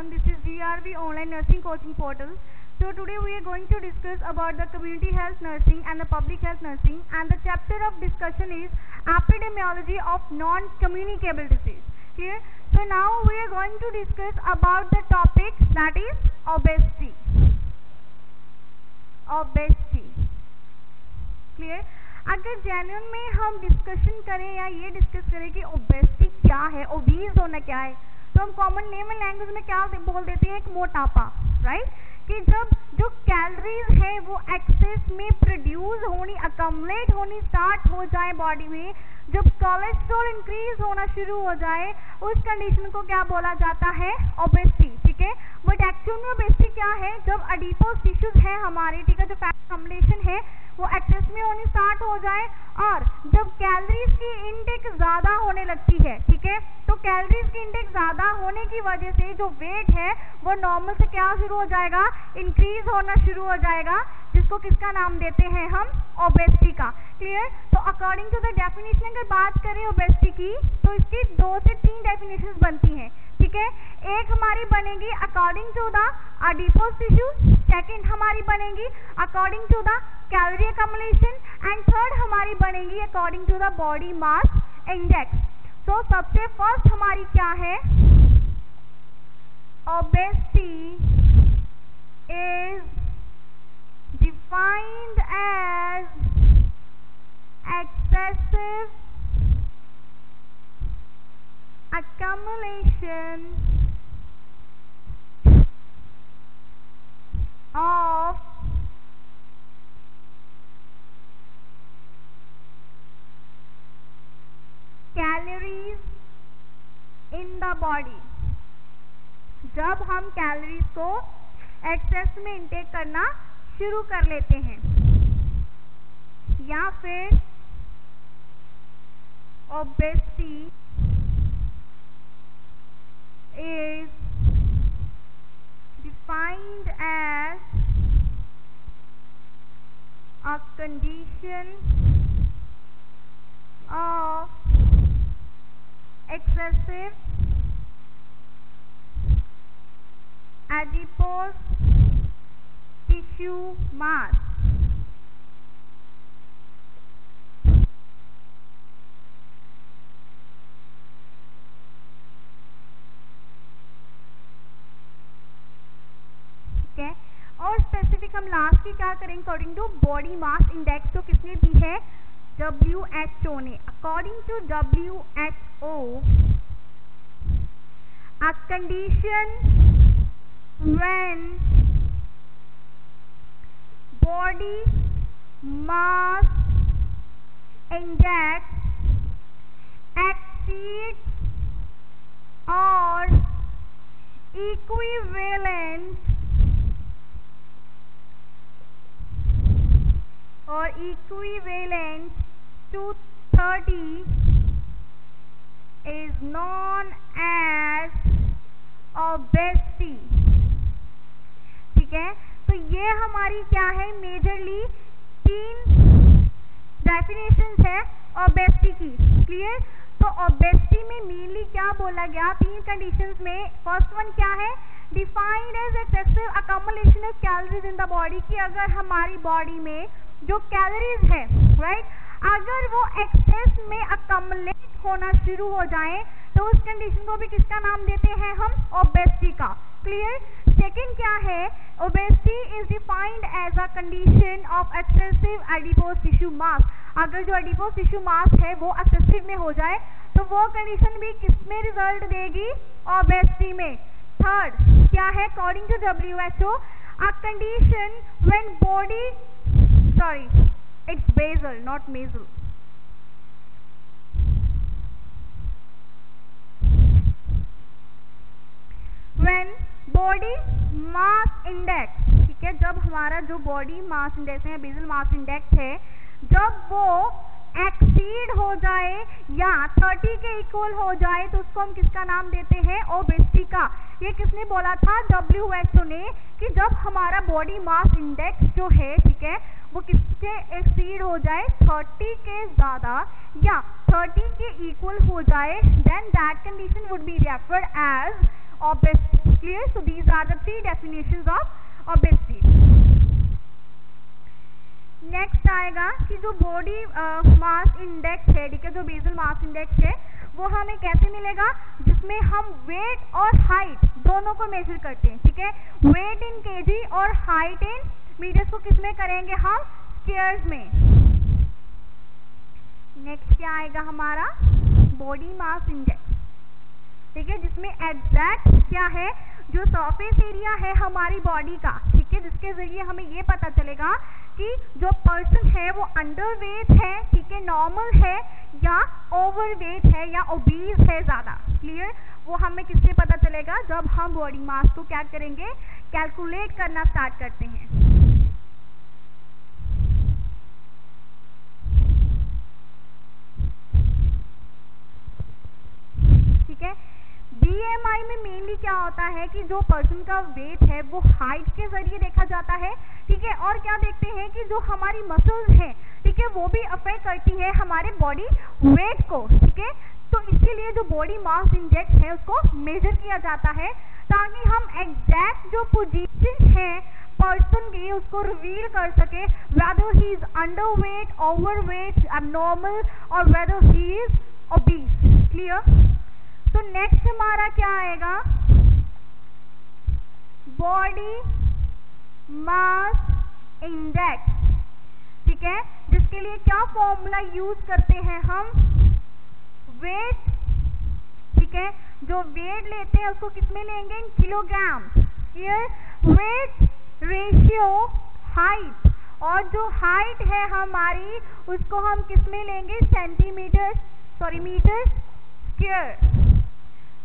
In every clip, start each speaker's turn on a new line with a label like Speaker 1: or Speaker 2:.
Speaker 1: afternoon. This is GRV Online Nursing Coaching Portal. So today we are going to discuss about the community health nursing and the public health nursing, and the chapter of discussion is epidemiology of non-communicable disease. Clear? So now we are going to discuss about the topic that is obesity. Obesity. Clear? अगर genuine में हम discussion करें या ये discuss करें कि obesity क्या है, ओबीज होना क्या है, तो हम कॉमन लेमन लैंग्वेज में क्या बोल देते हैं, एक मोटापा, राइट? कि जब जो कैलोरीज है वो एक्सेस में प्रोड्यूस होनी, अकमलेट होनी स्टार्ट हो जाए बॉडी में, जब कोलेस्ट्रॉल इंक्रीज होना शुरू हो जाए, उस कंडीशन को क्या बोला जाता है, ओबेसिटी. ठीक है, बट एक्चुअल में ओबेसिटी क्या है, जब एडिपोज टिश्यूज है हमारे, ठीक है, जो फैट अकमलेशन है वो एक्सेस में होनी स्टार्ट हो जाए, और जब कैलोरीज की इनटेक ज्यादा होने लगती है, ठीक है, तो कैलोरीज की इनटेक ज्यादा होने की वजह से जो वेट है वो नॉर्मल से क्या शुरू हो जाएगा, इंक्रीज होना शुरू हो जाएगा, जिसको किसका नाम देते हैं हम, ओबेसिटी का. क्लियर? तो अकॉर्डिंग टू द डेफिनेशन अगर बात करें ओबेसिटी की, तो इसकी 2 से 3 डेफिनेशंस बनती हैं. ठीक है, एक हमारी बनेगी according to the adipose tissue, second हमारी बनेगी according to the calorie accumulation, and third हमारी बनेगी according to the body mass index. तो सबसे फर्स्ट हमारी क्या है, obesity is defined as excessive accumulation of calories in the body. जब हम कैलोरीज को एक्सेस में इंटेक करना शुरू कर लेते हैं, या फिर obesity is defined as a condition of excessive adipose tissue mass. और स्पेसिफिक हम लास्ट की क्या करेंगे, according to body mass index, तो किसने दी है, WHO ने. According to WHO, a condition when body mass index exceeds or equivalent to 30 is known as obesity. ठीक है, तो ये हमारी क्या है, मेजरली 3 डेफिनेशंस है ओबेसिटी की. क्लियर? तो ओबेसिटी में मेनली क्या बोला गया, 3 कंडीशंस में. फर्स्ट वन क्या है, defined as excessive accumulation of calories in the body, कि अगर हमारी बॉडी में जो कैलोरीज है, राइट, अगर वो एक्सेस में अकमलेट होना शुरू हो जाए, तो उस कंडीशन को भी किसका नाम देते हैं हम, ओबेसिटी का. क्लियर? सेकंड क्या है, obesity is defined as a condition of excessive adipose tissue mass. अगर जो एडिपोज टिश्यू मास है वो एक्सेसिव में हो जाए, तो वो कंडीशन भी किसमें रिजल्ट देगी, ओबेसिटी में. थर्ड क्या है, according to WHO, a condition when body, sorry, it's basal, not nasal. When body mass index, ठीक है, जब हमारा जो बॉडी मास इंडेक्स है, बेसल मास इंडेक्स है, जब वो एक्सीड हो जाए या 30 के इक्वल हो जाए, तो उसको हम किसका नाम देते हैं, ओबेसिटी का. ये किसने बोला था, WHO ने, कि जब हमारा बॉडी मास इंडेक्स जो है, ठीक है, वो किससे एक्सीड हो जाए, 30 के ज्यादा या 30 के इक्वल हो जाए, then that condition would be referred as obesity. Clear? So these are the three definitions of obesity. Next आएगा कि जो बॉडी मास इंडेक्स है, ठीक है, जो बेसल मास इंडेक्स है वो हमें कैसे मिलेगा, जिसमें हम वेट और हाइट दोनों को मेजर करते हैं, ठीक है, वेट इन केजी और हाइट इन मीटर्स को किस में करेंगे हम, स्क्वायर्स में। नेक्स्ट क्या आएगा हमारा, बॉडी मास इंडेक्स, ठीक है, जिसमें एग्जैक्ट क्या है, जो सरफेस एरिया है हमारी बॉडी का, ठीक है, जिसके जरिए हमें ये पता चलेगा कि जो पर्सन है वो अंडरवेट है, ठीक है, नॉर्मल है या ओवरवेट है या ओबीज है ज्यादा। क्लियर? वो हमें किससे पता चलेगा, जब हम बॉडी मास को क्या करेंगे, कैलकुलेट करना स्टार्ट करते हैं। ठीक है, BMI में मेनली क्या होता है कि जो पर्सन का वेट है वो हाइट के जरिए देखा जाता है, ठीक है, और क्या देखते हैं कि जो हमारी मसल्स हैं, ठीक है, वो भी अफेक्ट करती है हमारे बॉडी वेट को, ठीक है, तो इसके लिए जो बॉडी मास इंडेक्स है उसको मेजर किया जाता है ताकि हम एग्जैक्ट जो पोजीशन है पर्सन की उसको रिवील कर सके, whether he is underweight, overweight, abnormal और whether he is obese. Clear? तो नेक्स्ट हमारा क्या आएगा, बॉडी मास इंडेक्स, ठीक है, जिसके लिए क्या फॉर्मूला यूज करते हैं हम, वेट, ठीक है, जो वेट लेते हैं उसको किसमें लेंगे, in kilogram. Clear? Weight ratio height, और जो हाइट है हमारी उसको हम किसमें लेंगे, centimetre, sorry metre square.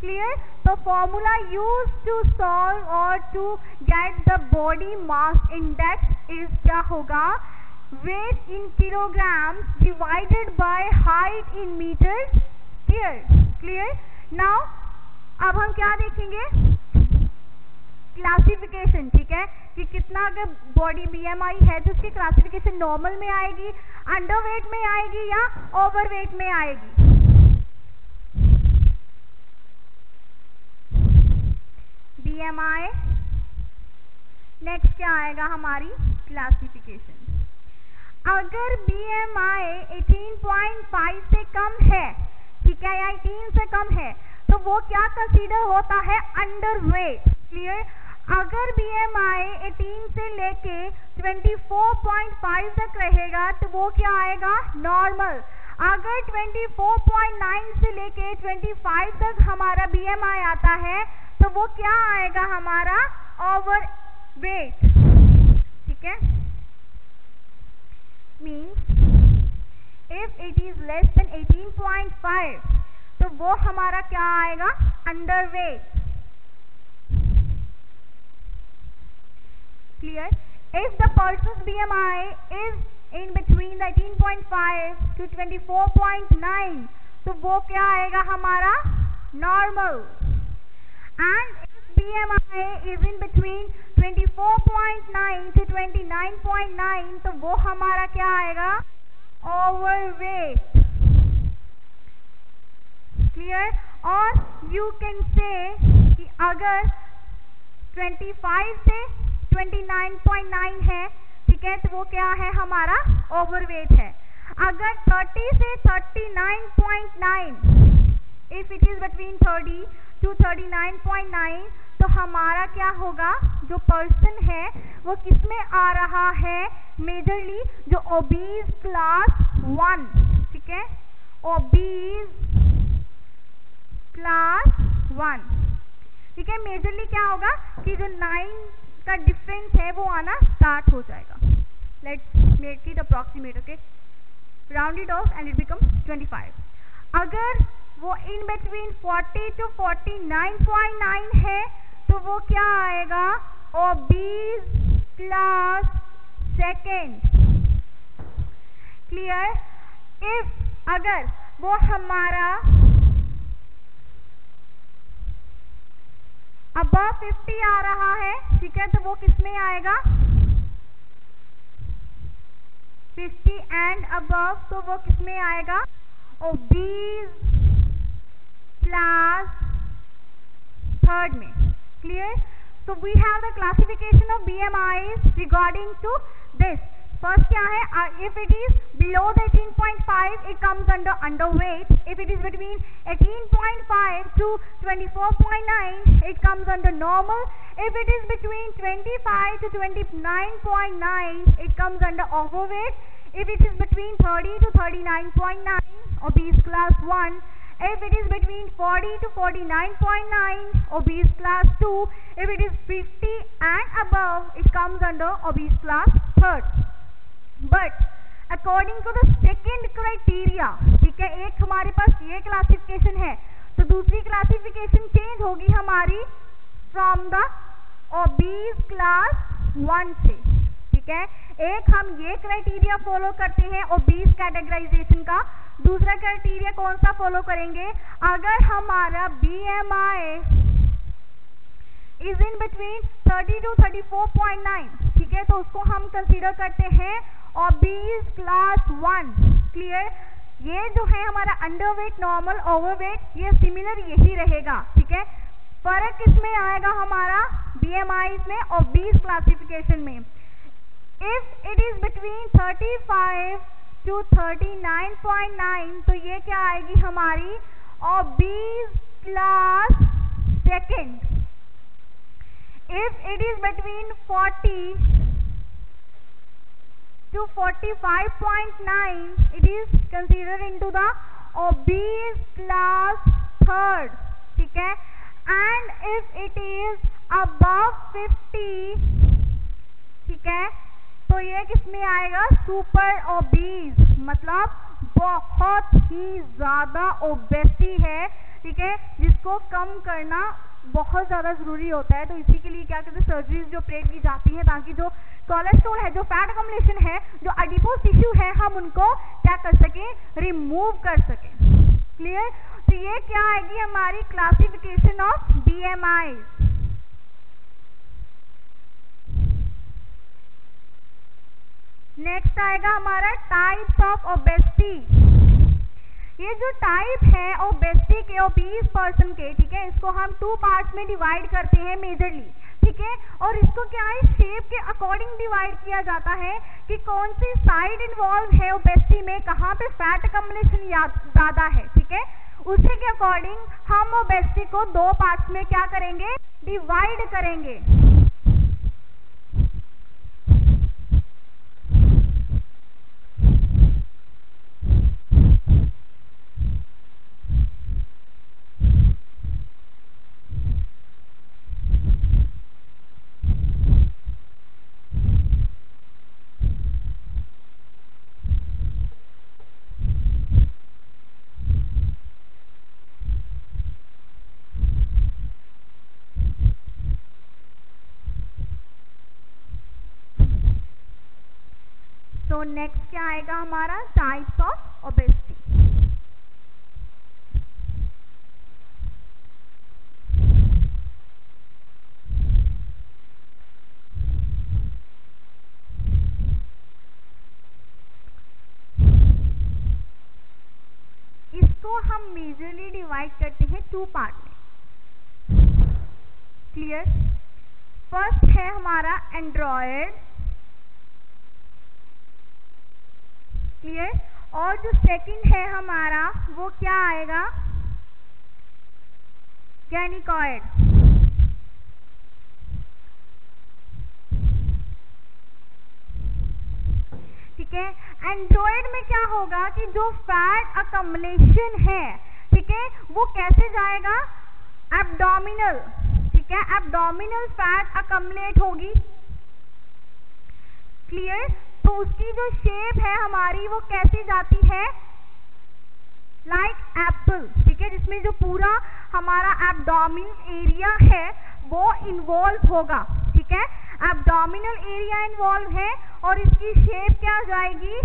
Speaker 1: Clear? तो formula used to solve or to get the body mass index is क्या होगा, weight in kilograms divided by height in meters square. Clear? Now अब हम क्या देखेंगे, क्लासिफिकेशन, ठीक है, कि कितना अगर बॉडी BMI है तो उसकी क्लासिफिकेशन नॉर्मल में आएगी, अंडरवेट में आएगी या ओवरवेट में आएगी। BMI, नेक्स्ट क्या आएगा हमारी क्लासिफिकेशन, अगर BMI 18.5 से कम है, ठीक है, या 18 से कम है तो वो क्या कंसीडर होता है, अंडरवेट। क्लियर? अगर BMI 18 से लेके 24.5 तक रहेगा तो वो क्या आएगा, नॉर्मल। अगर 24.9 से लेके 25 तक हमारा BMI आता है तो वो क्या आएगा हमारा, ओवरवेट। ठीक है, means if it is less than 18.5 तो वो हमारा क्या आएगा, underweight. Clear? If the persons BMI is in between 18.5 to 24.9 तो वो क्या आएगा हमारा, normal. And if BMI is in between 24.9 to 29.9 तो वो हमारा क्या आएगा, overweight। Clear? और you can say कि अगर 25 से 29.9 है, ठीक है, तो वो क्या है हमारा, overweight है। अगर 30 से 39.9, if it is between 30 to 39.9 तो हमारा क्या होगा, जो पर्सन है वो किसमें आ रहा है, मेजरली जो ओबीज क्लास 1, ठीक है, ओबीज क्लास 1, ठीक है, मेजरली क्या होगा कि जो 9 का डिफरेंस है वो आना स्टार्ट हो जाएगा। Let's make it approximate, okay, round it of and it becomes 25। अगर वो इन बिटवीन 40 to 49.9 है तो वो क्या आएगा, ओबीज क्लास 2। क्लियर? इफ अगर वो हमारा अबव 50 आ रहा है, ठीक है, तो वो किस में आएगा, 50 एंड अबव, तो वो किस में आएगा, ओबीज क्लास थर्ड में. Clear? So we have the classification of BMIs regarding to this. First क्या है? If it is below the 18.5, it comes under underweight. If it is between 18.5 to 24.9, it comes under normal. If it is between 25 to 29.9, it comes under overweight. If it is between 30 to 39.9, obese class 1. If it is between 40 to 49.9, obese class 2. If it is 50 and above, it comes under obese class 3rd. But according to the second criteria, ठीक है, एक हमारे पास ये classification है, तो दूसरी classification change होगी हमारी फ्रॉम द obese class 1 से. ठीक है, एक हम ये क्राइटेरिया फॉलो करते हैं ओबीज कैटेगराइजेशन का, दूसरा क्राइटेरिया कौन सा फॉलो करेंगे? अगर हमारा BMI is in between 30 to 34.9, ठीक है, तो उसको हम कंसीडर करते हैं ओबीज क्लास 1. क्लियर? ये जो है हमारा अंडरवेट, नॉर्मल, ओवरवेट, ये सिमिलर यही रहेगा. ठीक है, फर्क किसमें आएगा हमारा BMI में ओबीज क्लासिफिकेशन में. If it is between 35 to 39.9, तो ये क्या आएगी हमारी obese class 2nd. If it is between 40 to 45.9, it is considered into the obese class 3rd. ठीक है, and if it is above 50, ठीक है, तो ये किसमें आएगा? सुपर ओबीज, मतलब बहुत ही ज्यादा ओबेसिटी है. ठीक है, जिसको कम करना बहुत ज्यादा जरूरी होता है. तो इसी के लिए क्या कहते हैं, सर्जरीज जो ऑपरेट की जाती हैं, ताकि जो कोलेस्ट्रॉल है, जो फैट अकम्युलेशन है, जो एडिपोज टिश्यू है, हम उनको क्या कर सकें? रिमूव कर सकें. क्लियर? तो ये क्या आएगी हमारी क्लासिफिकेशन ऑफ BMI. नेक्स्ट आएगा हमारा टाइप्स ऑफ ओबेसिटी. ये जो टाइप है ओबेसिटी के, ओबीस पर्सन के, ठीक है, इसको हम 2 पार्ट्स में डिवाइड करते हैं मेजरली. ठीक है, और इसको क्या है, शेप के अकॉर्डिंग डिवाइड किया जाता है कि कौन सी साइड इन्वॉल्व है ओबेसिटी में, कहाँ पे फैट अकम्युलेशन ज्यादा है. ठीक है, उसी के अकॉर्डिंग हम ओबेसिटी को 2 पार्ट्स में क्या करेंगे? डिवाइड करेंगे. तो नेक्स्ट क्या आएगा हमारा? Types of obesity. इसको हम मेजरली डिवाइड करते हैं 2 पार्ट में. क्लियर? फर्स्ट है हमारा एंड्रॉयड. क्लियर? और जो सेकंड है हमारा वो क्या आएगा? गैनिकॉइड. ठीक है, एंड्रॉयड में क्या होगा कि जो फैट अकम्युलेशन है, ठीक है, वो कैसे जाएगा? एब्डोमिनल. ठीक है, एब्डोमिनल फैट अकम्युलेट होगी. क्लियर? तो उसकी जो शेप है हमारी वो कैसी जाती है? Like Apple. ठीक है, जिसमें जो पूरा हमारा एब्डोमिन एरिया है वो इन्वॉल्व होगा. ठीक है, एब्डोमिनल एरिया इन्वॉल्व है और इसकी शेप क्या जाएगी?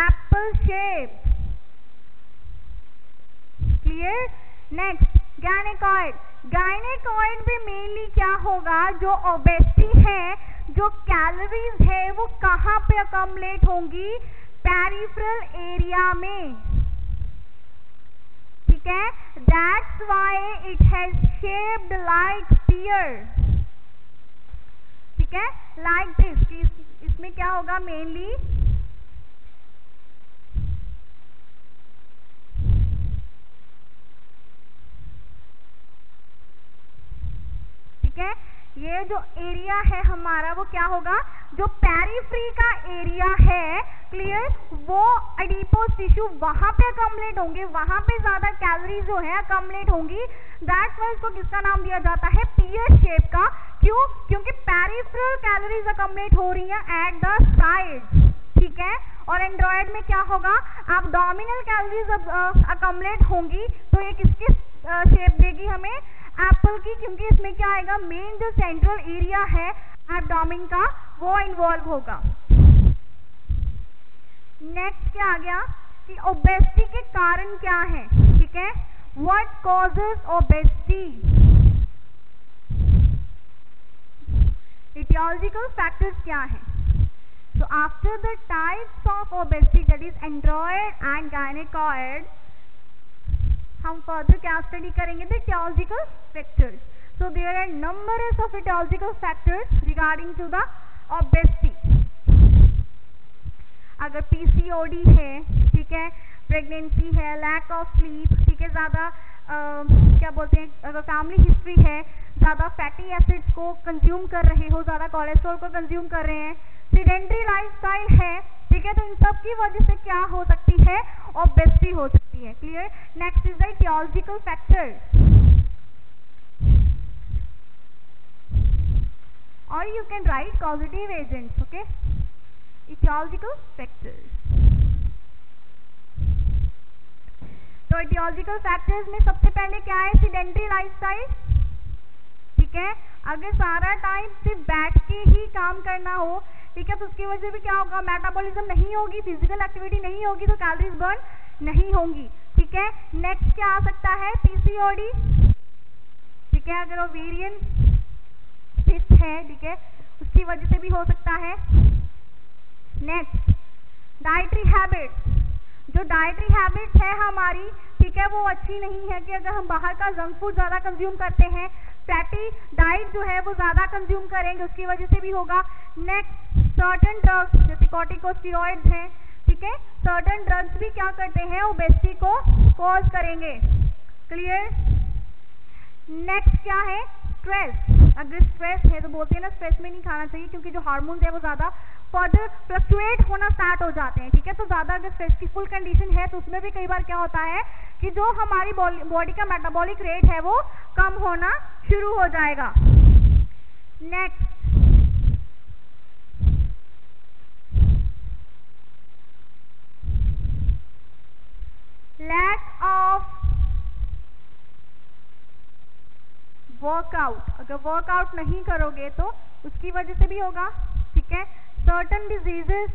Speaker 1: Apple shape. Clear? Next gynaecoid. Gynaecoid में मेनली क्या होगा? जो ओबेसिटी है, जो कैलोरीज है, वो कहाँ पे अकम्युलेट होंगी? पेरिफेरल एरिया में. ठीक है, that's why it has shaped like appear, ठीक है, like this, कि इसमें क्या होगा मेनली ये जो एरिया है हमारा वो क्या होगा, जो पेरिफ्री का एरिया है, क्लियर, वो एडिपोज टिश्यू वहां पे अकमलेट होंगे, वहां पे ज्यादा कैलोरीज जो है अकमलेट होंगी। दैट्स वाई इसको किसका नाम दिया जाता है, पियर शेप का। क्यों, क्योंकि पेरिफेरल कैलोरीज अकमलेट हो रही हैं एट द साइड, ठीक है। और एंड्रॉयड में क्या होगा, एब्डोमिनल कैलोरीज अकमलेट होंगी, तो ये किसकी शेप देगी हमें, एप्पल की, क्योंकि इसमें क्या आएगा, मेन जो सेंट्रल एरिया है एब्डोमेन का वो इन्वॉल्व होगा। नेक्स्ट क्या आ गया कि ओबेसिटी के कारण क्या है, ठीक है, what causes obesity, etiological factors क्या है। So after the types of obesity, that is android and gynecoid, हम further क्या स्टडी करेंगे, the etiological factors. So there are numerous of etiological factors regarding to the obesity. अगर PCOD है, ठीक है, pregnancy है, लैक ऑफ स्लीप, ठीक है, ज़्यादा क्या बोलते हैं, अगर फैमिली हिस्ट्री है, ज़्यादा फैटी एसिड्स को कंज्यूम कर रहे हो, ज़्यादा कोलेस्ट्रॉल को कंज्यूम कर रहे हैं, सीडेंट्री लाइफस्टाइल है, ठीक है, तो इन सब की वजह से क्या हो सकती है, ओबेसिटी हो सकती है, clear. Next is the etiological factors, or you can write causative agents, okay, etiological factors। तो etiological factors में सबसे पहले क्या है, सीडेंट्री लाइफस्टाइल, ठीक है, अगर सारा टाइम सिर्फ बैठ के ही काम करना हो, ठीक है, तो उसकी वजह भी क्या होगा, मेटाबॉलिज्म नहीं होगी, फिजिकल एक्टिविटी नहीं होगी, तो कैलोरीज बर्न नहीं होंगी, ठीक है। नेक्स्ट क्या आ सकता है, पीसीओडी, ठीक है, अगर ओवेरियन सिस्ट है, ठीक है, उसकी वजह से भी हो सकता है। नेक्स्ट डाइटरी हैबिट्स, जो डाइटरी हैबिट्स है हमारी, ठीक है, वो अच्छी नहीं है, कि अगर हम बाहर का जंक फूड ज़्यादा कंज्यूम करते हैं, फैटी डाइट जो है वो ज़्यादा कंज्यूम करेंगे, उसकी वजह से भी होगा। नेक्स्ट सर्टेन ड्रग्स जैसे कॉर्टिकोस्टेरॉइड्स हैं, ठीक है, सर्टेन ड्रग्स भी क्या करते हैं, ओबेसिटी को कॉज करेंगे, क्लियर। नेक्स्ट क्या है, स्ट्रेस, अगर स्ट्रेस है तो बोलते हैं ना स्ट्रेस में नहीं खाना चाहिए, क्योंकि जो हार्मोन्स है वो ज़्यादा फर्दर फ्लक्चुएट होना स्टार्ट हो जाते हैं, ठीक है, तो ज़्यादा अगर स्ट्रेस की फुल कंडीशन है तो उसमें भी कई बार क्या होता है कि जो हमारी बॉडी का मेटाबॉलिक रेट है वो कम होना शुरू हो जाएगा। नेक्स्ट लैक ऑफ वर्कआउट, अगर वर्कआउट नहीं करोगे तो उसकी वजह से भी होगा, ठीक है। सर्टन डिजीजेस,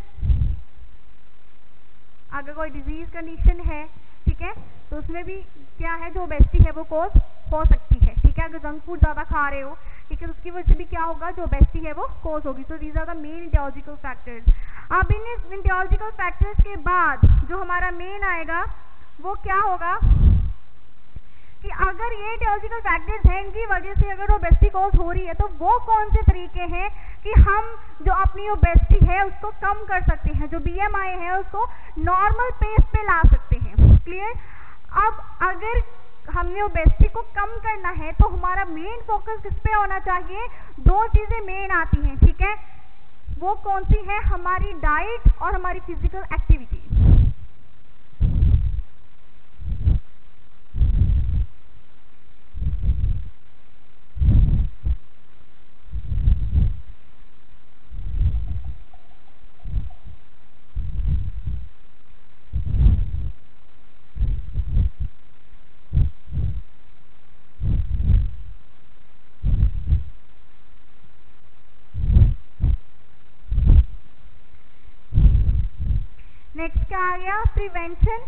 Speaker 1: अगर कोई डिजीज कंडीशन है, ठीक है, तो उसमें भी क्या है, जो ओबेसिटी है वो कॉज हो सकती है, ठीक है, अगर जंक फूड ज़्यादा खा रहे हो, ठीक है, तो उसकी वजह से भी क्या होगा, जो ओबेसिटी है वो कॉज होगी। तो these are the main etiological factors। अब इन etiological factors के बाद जो हमारा मेन आएगा वो क्या होगा कि अगर ये etiological factors हैं, इनकी वजह से अगर ओबेसिटी कॉज हो रही है, तो वो कौन से तरीके हैं कि हम जो अपनी ओबेसिटी है उसको कम कर सकते हैं, जो BMI है उसको नॉर्मल पेस पे ला सकते हैं, क्लियर। अब अगर हमने ओबेसिटी को कम करना है तो हमारा मेन फोकस किस पे होना चाहिए, दो चीजें मेन आती हैं, ठीक है, वो कौन सी है, हमारी डाइट और हमारी फिजिकल एक्टिविटी। नेक्स्ट क्या आ गया, प्रिवेंशन।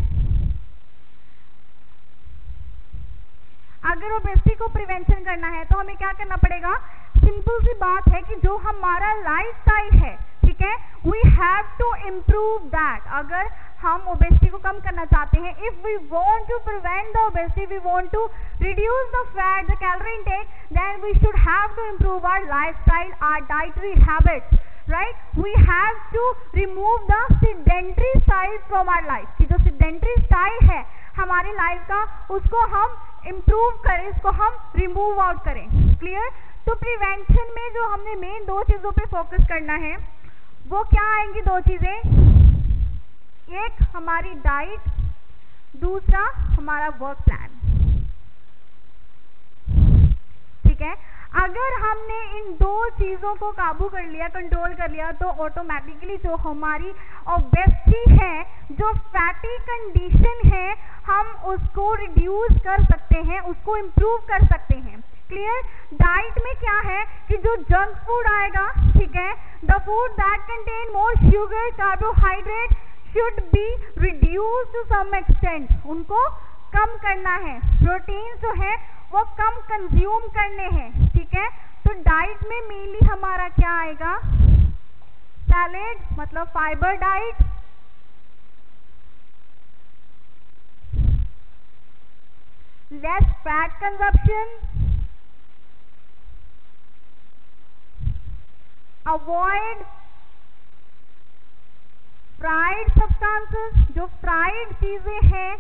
Speaker 1: अगर ओबेसिटी को प्रिवेंशन करना है तो हमें क्या करना पड़ेगा, सिंपल सी बात है कि जो हमारा लाइफस्टाइल है, ठीक है, we have to improve that, अगर हम obesity को कम करना चाहते हैं, if we want to prevent the obesity, we want to reduce the fat, the calorie intake, then we should have to improve our lifestyle, our dietary habits, right? We have to remove the sedentary style from our life, कि जो sedentary style है हमारे life का, उसको हम improve करें, इसको हम रिमूव आउट करें। क्लियर? तो प्रिवेंशन में जो हमने मेन दो चीज़ों पे फोकस करना है, वो क्या आएंगी? दो चीज़ें, एक हमारी डाइट, दूसरा हमारा वर्क प्लान। ठीक है? अगर हमने इन दो चीज़ों को काबू कर लिया, कंट्रोल कर लिया, तो ऑटोमेटिकली जो हमारी ओबेसिटी है, जो फैटी कंडीशन है, हम उसको रिड्यूस कर सकते हैं, उसको इम्प्रूव कर सकते हैं। क्लियर? डाइट में क्या है कि जो जंक फूड आएगा, ठीक है, the food that contain more sugar, carbohydrate should be reduce to some extent, उनको कम करना है। प्रोटीन जो है वो कम कंज्यूम करने हैं। ठीक है? तो डाइट में मेनली हमारा क्या आएगा? सैलेड, मतलब fibre diet, less fat consumption, avoid fried substances, जो फ्राइड चीजें हैं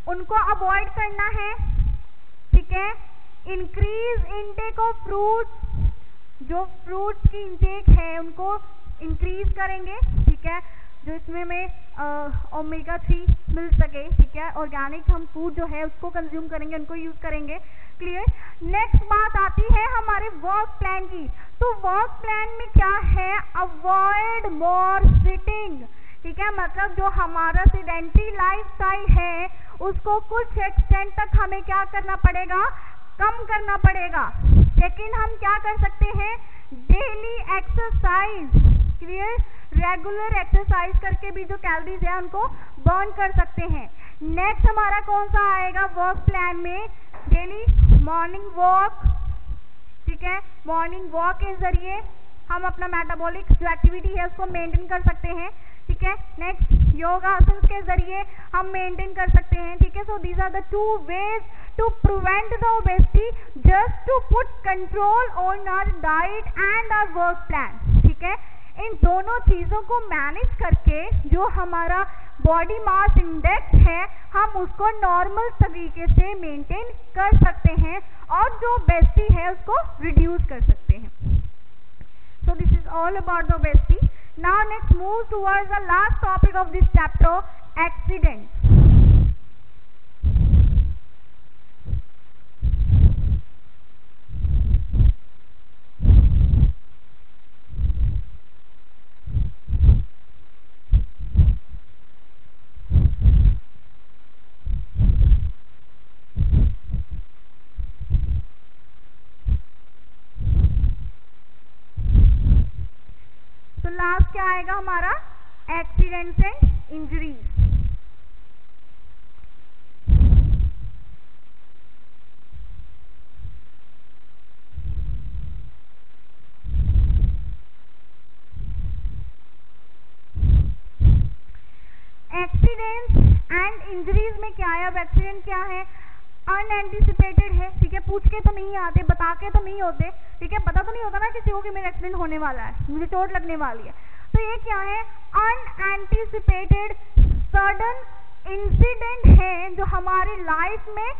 Speaker 1: उनको अवॉइड करना है। ठीक है? इंक्रीज इनटेक ऑफ फ्रूट्स, जो फ्रूट्स की इंटेक है उनको इंक्रीज करेंगे। ठीक है? जो इसमें हमें ओमेगा 3 मिल सके। ठीक है? ऑर्गेनिक हम फूड जो है उसको कंज्यूम करेंगे, उनको यूज करेंगे। क्लियर? नेक्स्ट बात आती है हमारे वर्क प्लान की। तो वर्क प्लान में क्या है? अवॉइड मोर सिटिंग। ठीक है? मतलब जो हमारा सेडेंटरी लाइफस्टाइल है उसको कुछ एक्सटेंट तक हमें क्या करना पड़ेगा? कम करना पड़ेगा। सेकेंड, हम क्या कर सकते हैं? Daily exercise. Clear? Regular exercise करके भी जो कैलोरीज है उनको बर्न कर सकते हैं। नेक्स्ट हमारा कौन सा आएगा वर्क प्लान में? Daily morning walk. ठीक है? मॉर्निंग वॉक के जरिए हम अपना मेटाबॉलिक जो एक्टिविटी है उसको मेंटेन कर सकते हैं। ठीक है? नेक्स्ट, योगा आसन के जरिए हम मेंटेन कर सकते हैं। ठीक है? So these are the two ways to prevent the obesity, just to put control on our diet and our work plan. ठीक है? इन दोनों चीजों को मैनेज करके जो हमारा बॉडी मास इंडेक्स है हम उसको नॉर्मल तरीके से मेंटेन कर सकते हैं और जो ओबेसिटी है उसको रिड्यूस कर सकते हैं। So this is all about the obesity. Now next move towards the last topic of this chapter, accidents. तो लास्ट क्या आएगा हमारा? Accidents and injuries. Accidents and injuries में क्या है? अब एक्सीडेंट क्या है? अनएंटिसिपेटेड है। ठीक है? पूछ के तो नहीं आते, बता के तो नहीं होते। ठीक है? पता तो नहीं होता ना किसी को कि मेरा एक्सीडेंट होने वाला है, मुझे चोट लगने वाली है। तो ये क्या है? अनएंटिसिपेटेड सडन इंसिडेंट है जो हमारी लाइफ में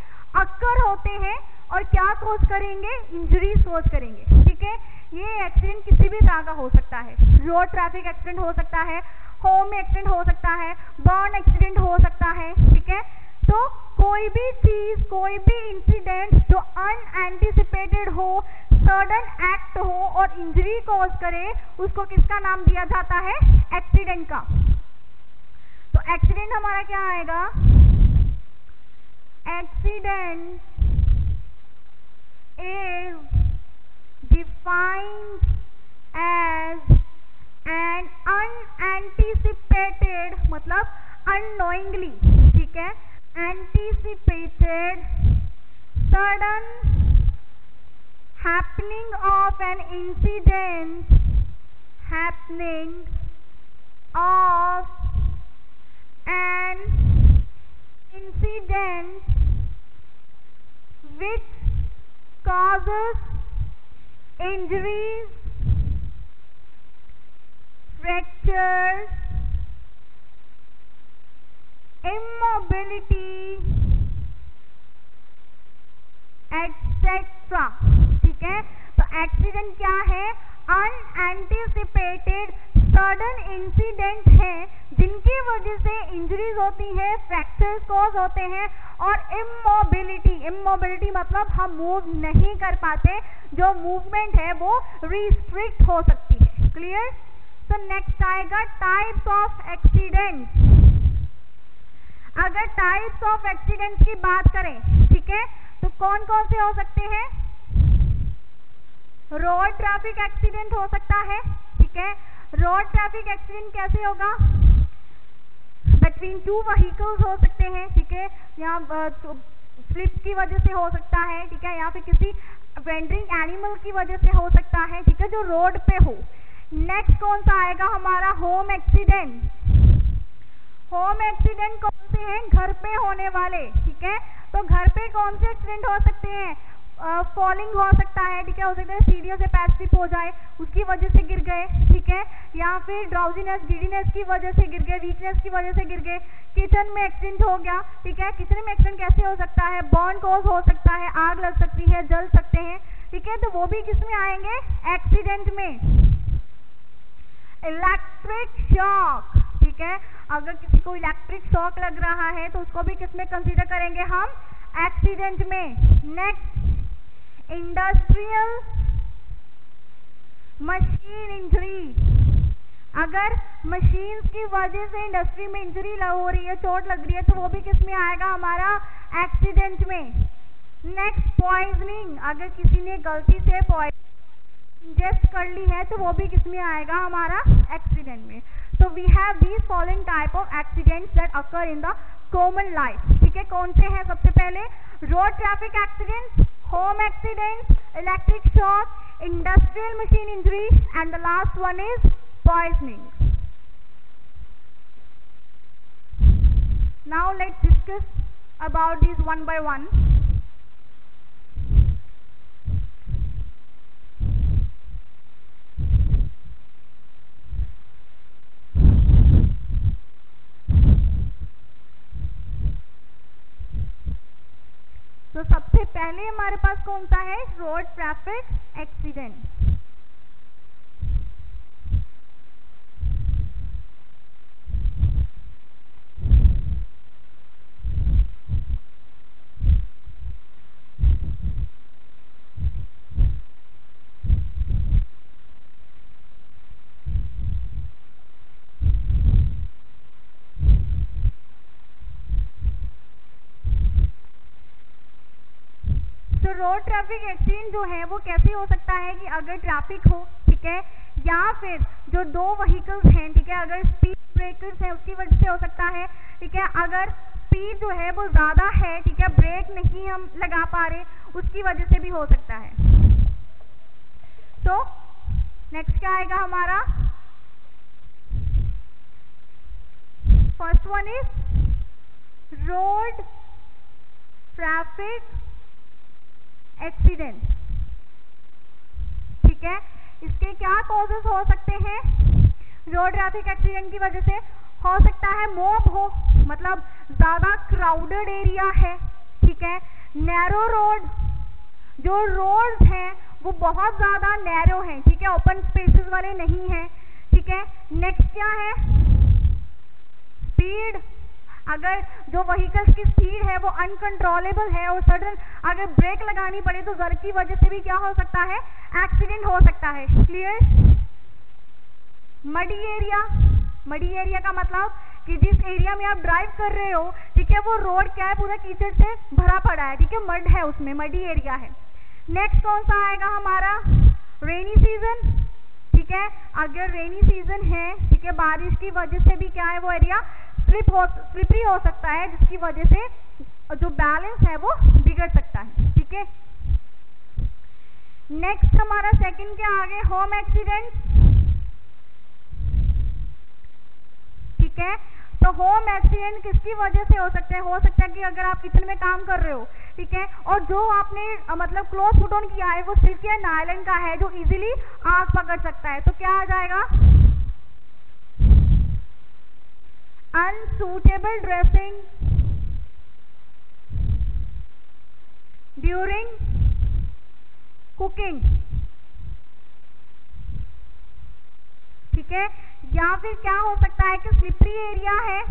Speaker 1: अक्कर होते हैं और क्या कॉज करेंगे? इंजरीज कॉज करेंगे। ठीक है? ये एक्सीडेंट किसी भी तरह का हो सकता है। रोड ट्रैफिक एक्सीडेंट हो सकता है, होम में एक्सीडेंट हो सकता है, बर्न एक्सीडेंट हो सकता है। ठीक है? तो कोई भी चीज, कोई भी इंसिडेंट जो अनएंटिसिपेटेड हो, सडन एक्ट हो और इंजरी कॉज करे, उसको किसका नाम दिया जाता है? एक्सीडेंट का। तो एक्सीडेंट हमारा क्या आएगा? Accident is defined as an unanticipated, मतलब अननोइंगली, ठीक है, anticipated sudden happening of an incident happening of an incident which causes injuries, fractures, immobility, etc. ठीक है, तो एक्सीडेंट क्या है? अनएंटिसिपेटेड सडन इंसिडेंट है जिनकी वजह से इंजरीज होती है, फ्रैक्चर्स कॉज होते हैं और इमोबिलिटी मतलब हम मूव नहीं कर पाते, जो मूवमेंट है वो रिस्ट्रिक्ट हो सकती है। क्लियर? तो नेक्स्ट आएगा टाइप्स ऑफ एक्सीडेंट। अगर टाइप्स ऑफ एक्सीडेंट्स की बात करें, ठीक है, तो कौन कौन से हो सकते हैं? रोड ट्रैफिक एक्सीडेंट हो सकता है, ठीक है। रोड ट्रैफिक एक्सीडेंट कैसे होगा? बिटवीन टू व्हीकल्स हो सकते हैं, ठीक है, या स्लिप की वजह से हो सकता है, ठीक है, या फिर किसी वेंडरिंग एनिमल की वजह से हो सकता है, ठीक है, जो रोड पे हो। नेक्स्ट कौन सा आएगा हमारा? Home accident. होम एक्सीडेंट कौन से हैं? घर पे होने वाले, ठीक है। तो घर पे कौन से एक्सीडेंट हो सकते हैं? फॉलिंग हो सकता है, ठीक है, हो सकता है सीढ़ियों से पैर स्लिप हो जाए, उसकी वजह से गिर गए, ठीक है, या फिर ड्राउजीनेस, गिडीनेस की वजह से गिर गए, वीकनेस की वजह से गिर गए। किचन में एक्सीडेंट हो गया, ठीक है, किचन में एक्सीडेंट कैसे हो सकता है? बर्न कॉज हो सकता है, आग लग सकती है, जल सकते हैं, ठीक है, तो वो भी किस में आएंगे? एक्सीडेंट में। इलेक्ट्रिक शॉक, ठीक है, अगर किसी को इलेक्ट्रिक शॉक लग रहा है तो उसको भी किस में कंसीडर करेंगे हम? एक्सीडेंट में। Next, industrial machine injury. अगर मशीन्स की वजह से इंडस्ट्री में इंजरी हो रही है, चोट लग रही है, तो वो भी किस में आएगा? हमारा एक्सीडेंट में। Next, poisoning. अगर किसी ने गलती से इंजेस्ट कर ली है तो वो भी किस में आएगा? हमारा एक्सीडेंट में। So we have these following type of accidents that occur in the common life, ठीक है। कौन से हैं? सबसे पहले road traffic accidents, home accidents, electric shock, industrial machine injury and the last one is poisoning. Now let's discuss about these one by one. तो सबसे पहले हमारे पास कौन सा है? Road traffic accident. तो रोड ट्रैफिक एक्सीडेंट जो है वो कैसे हो सकता है कि अगर ट्रैफिक हो, ठीक है, या फिर जो दो व्हीकल्स हैं, ठीक है, अगर स्पीड ब्रेकर्स हैं उसकी वजह से हो सकता है, ठीक है, अगर स्पीड जो है वो ज़्यादा है, ठीक है, ब्रेक नहीं हम लगा पा रहे, उसकी वजह से भी हो सकता है। तो नेक्स्ट क्या आएगा हमारा? First one is road traffic accident, ठीक है। इसके क्या कॉजेस हो सकते हैं? रोड ट्रैफिक एक्सीडेंट की वजह से हो सकता है मॉब हो, मतलब ज्यादा क्राउडेड एरिया है, ठीक है, नैरो रोड, जो रोड्स हैं वो बहुत ज्यादा नैरो हैं, ठीक है, ओपन स्पेसेस वाले नहीं हैं, ठीक है। नेक्स्ट क्या है? स्पीड। अगर जो व्हीकल्स की स्पीड है वो अनकंट्रोलेबल है और सडन अगर ब्रेक लगानी पड़े तो जर की वजह से भी क्या हो सकता है? एक्सीडेंट हो सकता है। Clear? Muddy area. Muddy area का मतलब कि जिस एरिया में आप ड्राइव कर रहे हो, ठीक है, वो रोड क्या है? पूरा कीचड़ से भरा पड़ा है, ठीक है, मड है उसमें, मडी एरिया है। नेक्स्ट कौन सा आएगा हमारा? रेनी सीजन, ठीक है, अगर रेनी सीजन है, ठीक है, बारिश की वजह से भी क्या है? वो एरिया स्लिपरी हो सकता है, जिसकी वजह से जो बैलेंस है वो बिगड़ सकता है, ठीक है। नेक्स्ट हमारा सेकंड क्या आगे? Home accident. होम एक्सीडेंट किसकी वजह से हो सकते हैं? हो सकता है कि अगर आप किचन में काम कर रहे हो, ठीक है, और जो आपने मतलब क्लोथ पुट ऑन किया है वो सिल्क या नायलॉन का है जो इजीली आग पकड़ सकता है, तो क्या आ जाएगा? अनसूटेबल ड्रेसिंग ड्यूरिंग कुकिंग, ठीक है। या फिर क्या हो सकता है कि स्लिपरी एरिया है,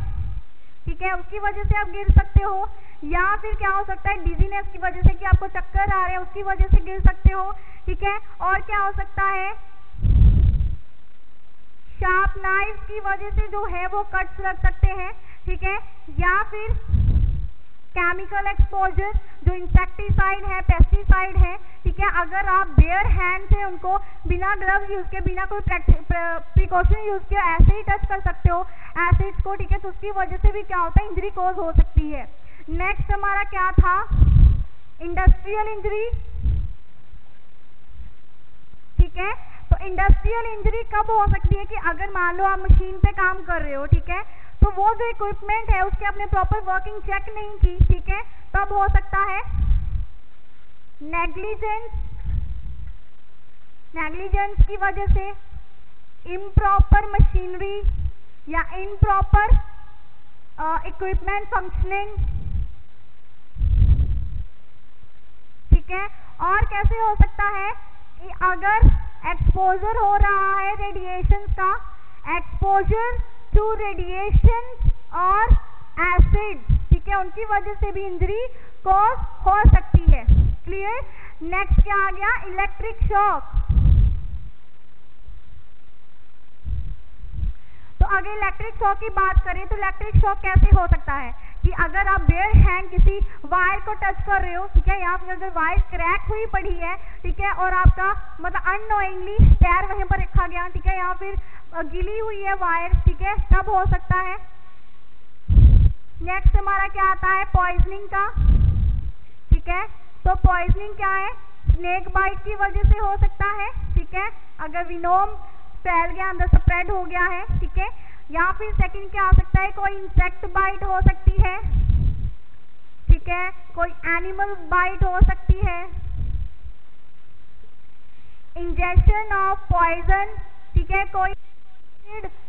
Speaker 1: ठीक है, उसकी वजह से आप गिर सकते हो। या फिर क्या हो सकता है डिजीनेस की वजह से कि आपको चक्कर आ रहे हैं उसकी वजह से गिर सकते हो, ठीक है। और क्या हो सकता है? शार्प नाइफ की वजह से जो है वो कट्स लग सकते हैं, ठीक है। या फिर केमिकल एक्सपोजर जो इंसेक्टिसाइड है, पेस्टिसाइड है, ठीक है, अगर आप बेयर हैंड से उनको बिना ग्लव्स यूज के, बिना कोई प्रिकॉशन यूज किए ऐसे ही टच कर सकते हो एसिड्स को, ठीक है, तो उसकी वजह से भी क्या होता है? इंजरी कॉज हो सकती है। नेक्स्ट हमारा क्या था? इंडस्ट्रियल इंजरी, ठीक है। तो इंडस्ट्रियल इंजरी कब हो सकती है? कि अगर मान लो आप मशीन पे काम कर रहे हो, ठीक है, तो वो जो इक्विपमेंट है उसके आपने प्रॉपर वर्किंग चेक नहीं की, ठीक है, तब हो सकता है। नेग्लिजेंस की वजह से, इम्प्रॉपर मशीनरी या इम्प्रॉपर इक्विपमेंट फंक्शनिंग, ठीक है। और कैसे हो सकता है? कि अगर एक्सपोजर हो रहा है रेडिएशन का, एक्सपोजर टू रेडिएशन और एसिड, ठीक है, उनकी वजह से भी इंजरी कॉज हो सकती है। क्लियर? नेक्स्ट क्या आ गया? Electric shock. तो अगर इलेक्ट्रिक शॉक की बात करें तो इलेक्ट्रिक शॉक कैसे हो सकता है? कि अगर आप बेयर हैंड किसी वायर को टच कर रहे हो, ठीक है, या फिर अगर वायर क्रैक हुई पड़ी है, ठीक है, और आपका मतलब अननोइंगली पैर वहीं पर रखा गया, ठीक है, या फिर गिली हुई है वायर, ठीक है, तब हो सकता है। नेक्स्ट हमारा क्या आता है? पॉइजनिंग का, ठीक है। तो पॉइजनिंग क्या है? स्नेक बाइट की वजह से हो सकता है, ठीक है, अगर विनोम फैल गया, अंदर स्प्रेड हो गया है, ठीक है। या फिर सेकंड क्या आ सकता है? कोई इंसेक्ट बाइट हो सकती है, ठीक है, कोई एनिमल बाइट हो सकती है, इंजेक्शन ऑफ पॉइजन, ठीक है, कोई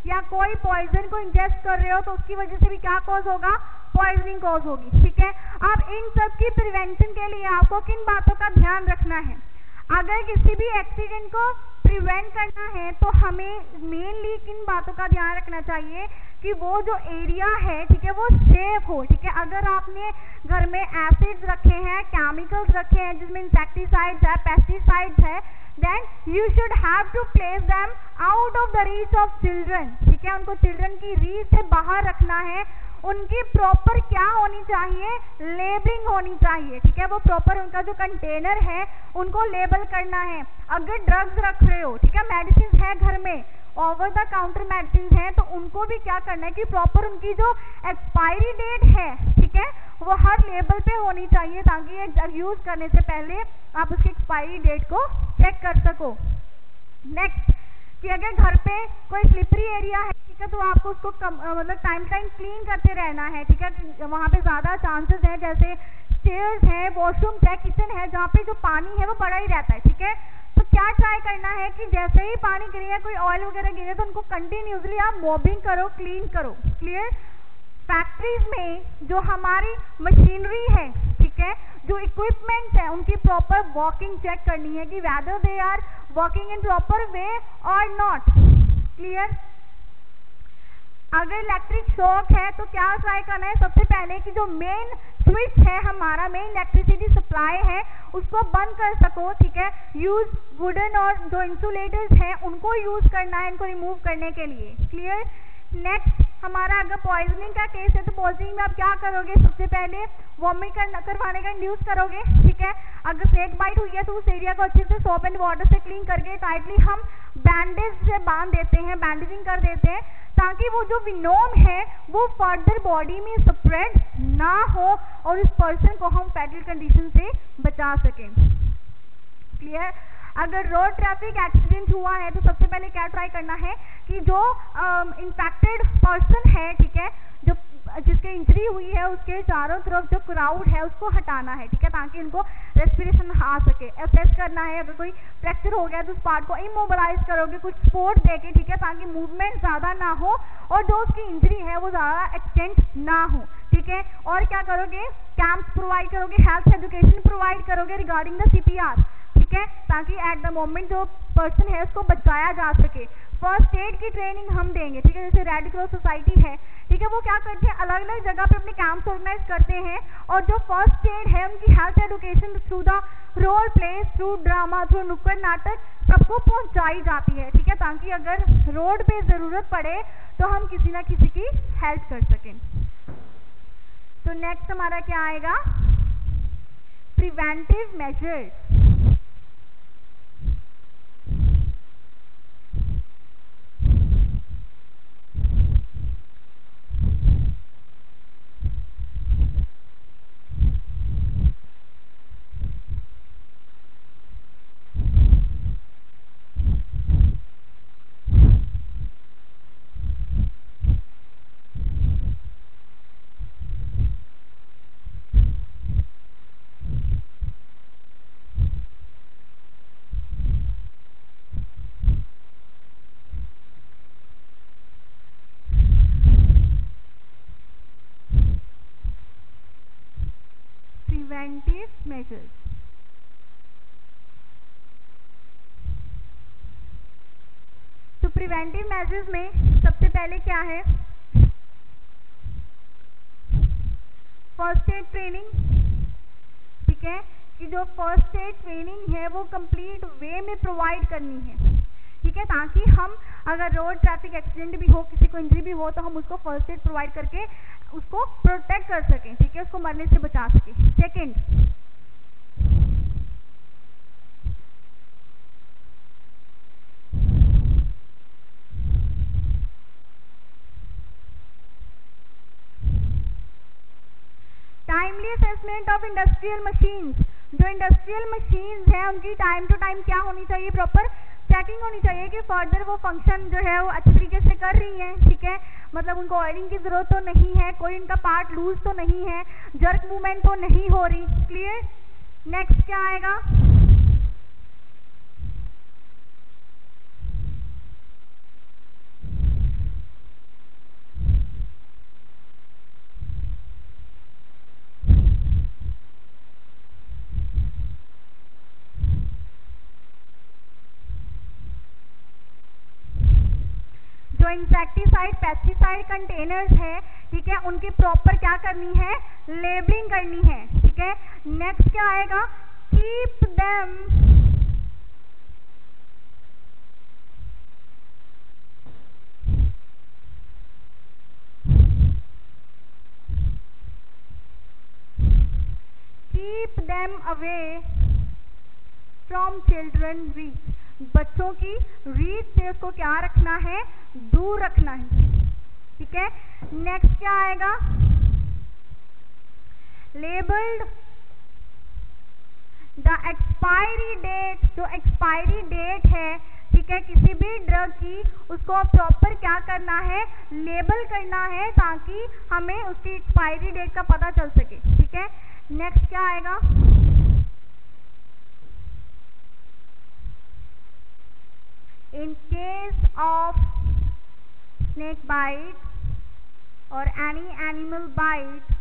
Speaker 1: या कोई पॉइजन को इंजेक्ट कर रहे हो तो उसकी वजह से भी क्या कॉज होगा? पॉइजनिंग कॉज होगी, ठीक है। अब इन सब की प्रिवेंशन के लिए आपको किन बातों का ध्यान रखना है? अगर किसी भी एक्सीडेंट को प्रिवेंट करना है तो हमें मेनली किन बातों का ध्यान रखना चाहिए? कि वो जो एरिया है, ठीक है, वो सेफ हो, ठीक है। अगर आपने घर में एसिड्स रखे हैं, केमिकल्स रखे हैं जिसमें इंसेक्टिसाइड्स है, पेस्टिसाइड्स है, then you should have to place them out of the reach of children, ठीक है, उनको चिल्ड्रन की रीच से बाहर रखना है। उनकी प्रॉपर क्या होनी चाहिए? लेबलिंग होनी चाहिए, ठीक है, वो प्रॉपर उनका जो कंटेनर है उनको लेबल करना है। अगर ड्रग्स रख रहे हो, ठीक है, मेडिसिन है घर में, ओवर द काउंटर मेडिसिन है, तो उनको भी क्या करना है कि प्रॉपर उनकी जो एक्सपायरी डेट है, ठीक है, वो हर लेबल पे होनी चाहिए ताकि ये ड्रग यूज करने से पहले आप उसकी एक्सपायरी डेट को चेक कर सको। नेक्स्ट कि अगर घर पे कोई स्लिपरी एरिया है, ठीक है, तो आपको उसको मतलब टाइम क्लीन करते रहना है, ठीक है। वहाँ पे ज़्यादा चांसेस हैं, जैसे स्टेयर्स है, वॉशरूम है, किचन है, जहाँ पे जो पानी है वो पड़ा ही रहता है, ठीक है। तो क्या ट्राई करना है कि जैसे ही पानी गिरे, कोई ऑयल वगैरह गिरे, तो उनको कंटिन्यूसली आप मॉबिंग करो, क्लीन करो। क्लियर? फैक्ट्रीज में जो हमारी मशीनरी है, ठीक है, जो इक्विपमेंट्स है, उनकी प्रॉपर वर्किंग चेक करनी है कि whether they are working in proper way और नॉट। क्लियर? अगर इलेक्ट्रिक शॉक है तो क्या ट्राई करना है? सबसे पहले कि जो मेन स्विच है, हमारा मेन इलेक्ट्रिसिटी सप्लाई है, उसको बंद कर सको, ठीक है। यूज वुडन और जो इंसुलेटर्स हैं उनको यूज करना है इनको रिमूव करने के लिए। क्लियर? नेक्स्ट हमारा अगर पॉइजनिंग का केस है तो पॉइजनिंग में आप क्या करोगे? सबसे पहले वॉमिट करवाने का इंड्यूस करोगे, ठीक है। अगर स्नेक बाइट हुई है तो उस एरिया को अच्छे से सोप एंड वाटर से क्लीन करके टाइटली हम बैंडेज से बांध देते हैं, बैंडेजिंग कर देते हैं, ताकि वो जो विनोम है वो फर्दर बॉडी में स्प्रेड ना हो और इस पर्सन को हम फैटल कंडीशन से बचा सकें। क्लियर? अगर रोड ट्रैफिक एक्सीडेंट हुआ है तो सबसे पहले क्या ट्राई करना है कि जो इन्फेक्टेड पर्सन है, ठीक है, जो जिसके इंजरी हुई है उसके चारों तरफ जो क्राउड है उसको हटाना है, ठीक है, ताकि उनको रेस्पिरेशन आ सके। असेस करना है, अगर कोई फ्रैक्चर हो गया तो उस पार्ट को इमोबिलाइज करोगे कुछ सपोर्ट देके, ठीक है, ताकि मूवमेंट ज़्यादा ना हो और जो उसकी इंजरी है वो ज़्यादा एक्सटेंड ना हो, ठीक है। और क्या करोगे, कैंप्स प्रोवाइड करोगे, हेल्थ एजुकेशन प्रोवाइड करोगे रिगार्डिंग द CPR, ठीक है, ताकि एट द मोमेंट जो पर्सन है उसको बचाया जा सके। फर्स्ट एड की ट्रेनिंग हम देंगे, ठीक है, जैसे रेड क्रॉस सोसाइटी है, ठीक है, वो क्या करते हैं अलग अलग जगह पे अपने कैंप्स ऑर्गेनाइज करते हैं और जो फर्स्ट एड है उनकी health education through the role plays, through drama, through नुक्कड़ नाटक सबको पहुंचाई जाती है, ठीक है, ताकि अगर रोड पे ज़रूरत पड़े तो हम किसी ना किसी की हेल्प कर सकें। तो नेक्स्ट हमारा क्या आएगा, प्रिवेंटिव मेजर्स। प्रिवेंटिव मेजर्स, तो प्रिवेंटिव मेजर्स में सबसे पहले क्या है, फर्स्ट एड ट्रेनिंग, ठीक है, कि जो फर्स्ट एड ट्रेनिंग है वो कंप्लीट वे में प्रोवाइड करनी है, ठीक है, ताकि हम अगर रोड ट्रैफिक एक्सीडेंट भी हो, किसी को इंजरी भी हो तो हम उसको फर्स्ट एड प्रोवाइड करके उसको प्रोटेक्ट कर सकें, ठीक है, उसको मरने से बचा सकें। Second, timely assessment of industrial machines. जो इंडस्ट्रियल मशीन्स हैं उनकी टाइम टू टाइम क्या होनी चाहिए, प्रॉपर चेकिंग होनी चाहिए कि फर्दर वो फंक्शन जो है वो अच्छी तरीके से कर रही हैं, ठीक है, मतलब उनको ऑयलिंग की ज़रूरत तो नहीं है, कोई उनका पार्ट लूज तो नहीं है, जर्क मूवमेंट तो नहीं हो रही, क्लियर। नेक्स्ट क्या आएगा, जो इंसेक्टिसाइड पेस्टिसाइड कंटेनर्स है, ठीक है, उनकी प्रॉपर क्या करनी है, लेबलिंग करनी है, ठीक है। नेक्स्ट क्या आएगा, keep them away from children reach. बच्चों की रीच से उसको क्या रखना है, दूर रखना है, ठीक है। नेक्स्ट क्या आएगा, लेबल्ड द एक्सपायरी डेट। जो एक्सपायरी डेट है, ठीक है, किसी भी ड्रग की उसको प्रॉपर क्या करना है, लेबल करना है ताकि हमें उसकी एक्सपायरी डेट का पता चल सके, ठीक है। नेक्स्ट क्या आएगा, in case of snake bite or any animal bite,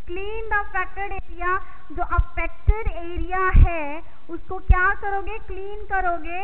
Speaker 1: clean the affected area। जो affected area है उसको क्या करोगे, क्लीन करोगे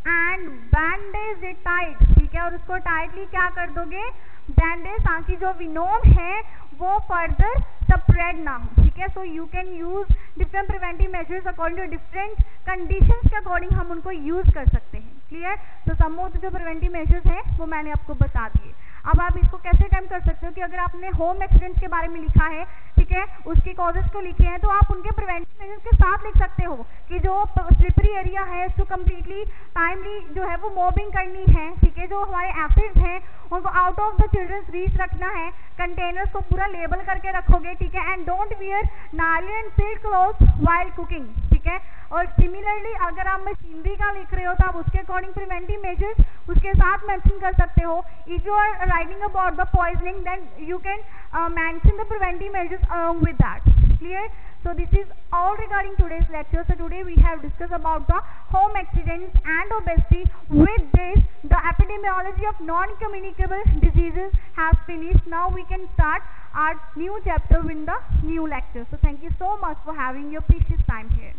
Speaker 1: एंड बैंडेज इट टाइट, ठीक है, और उसको टाइटली क्या कर दोगे, बैंडेज, ताकि जो विनोम है वो फर्दर स्प्रेड ना हो, ठीक है। So you can use different preventive measures according to different conditions के अकॉर्डिंग हम उनको यूज कर सकते हैं, क्लियर। तो सम ऑफ जो प्रिवेंटिव मेजर्स हैं वो मैंने आपको बता दिए। अब आप इसको कैसे टाइम कर सकते हो कि अगर आपने होम एक्सीडेंट्स के बारे में लिखा है, ठीक है, उसके कॉजेज को लिखे हैं, तो आप उनके प्रिवेंटिव मेजर्स के साथ लिख सकते हो कि जो स्लिपरी एरिया है उसको कम्प्लीटली टाइमली जो है वो मॉबिंग करनी है, ठीक है, जो हमारे एसिड्स हैं उनको out of the childrens reach रखना है, कंटेनर्स को पूरा लेबल करके रखोगे, ठीक है, and don't wear nylon silk cloth while cooking, ठीक ठीक है। और सिमिलरली अगर आप मशीनरी का लिख रहे हो तो आप उसके अकॉर्डिंग प्रिवेंटिव मेजर्स उसके साथ मेंशन कर सकते हो। If you are writing about the poisoning then you can mention the preventive measures along with that. Clear? So this is all regarding today's lecture. So today we have discussed about the home accidents and obesity. With this, the epidemiology of non-communicable diseases has finished. Now we can start our new chapter with the new lecture. So thank you so much for having your precious time here.